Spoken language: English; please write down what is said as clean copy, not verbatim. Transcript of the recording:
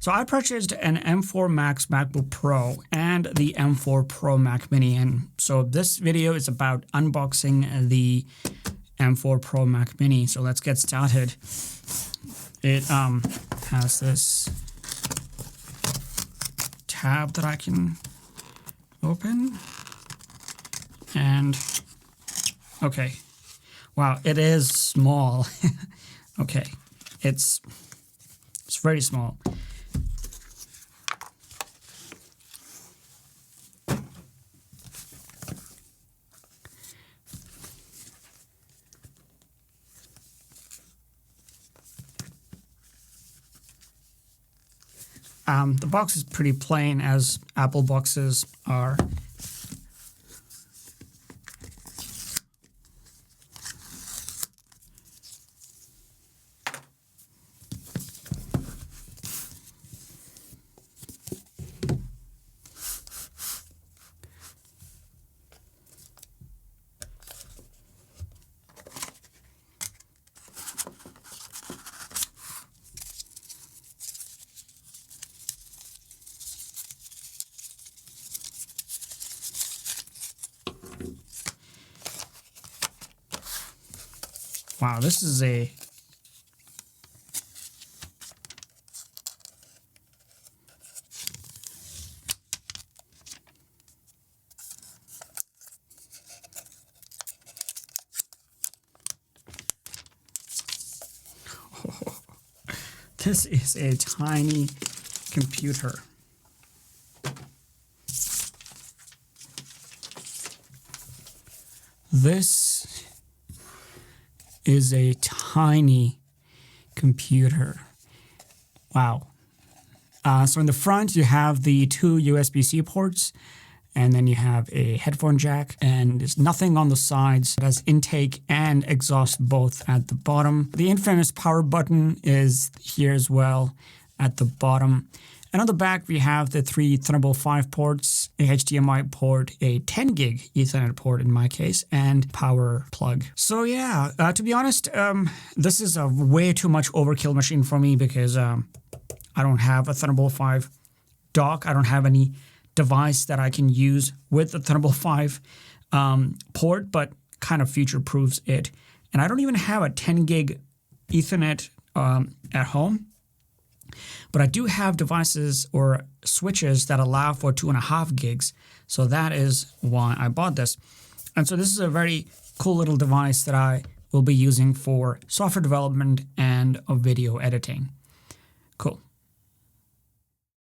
So I purchased an M4 Max MacBook Pro and the M4 Pro Mac Mini, and so this video is about unboxing the M4 Pro Mac Mini. So let's get started. It has this tab that I can open, and okay, wow, it is small. Okay, it's very small. The box is pretty plain, as Apple boxes are. Wow, this is a this is a tiny computer. This is a tiny computer. Wow. So in the front, you have the two USB-C ports, and then you have a headphone jack, and there's nothing on the sides. It has intake and exhaust both at the bottom. The infamous power button is here as well at the bottom. And on the back, we have the three Thunderbolt 5 ports, a HDMI port, a 10 gig Ethernet port in my case, and power plug. So yeah, to be honest, this is a way too much overkill machine for me because I don't have a Thunderbolt 5 dock. I don't have any device that I can use with the Thunderbolt 5 port, but kind of future-proofs it. And I don't even have a 10 gig Ethernet at home. But I do have devices or switches that allow for 2.5 gigs. So that is why I bought this. And so this is a very cool little device that I will be using for software development and video editing. Cool.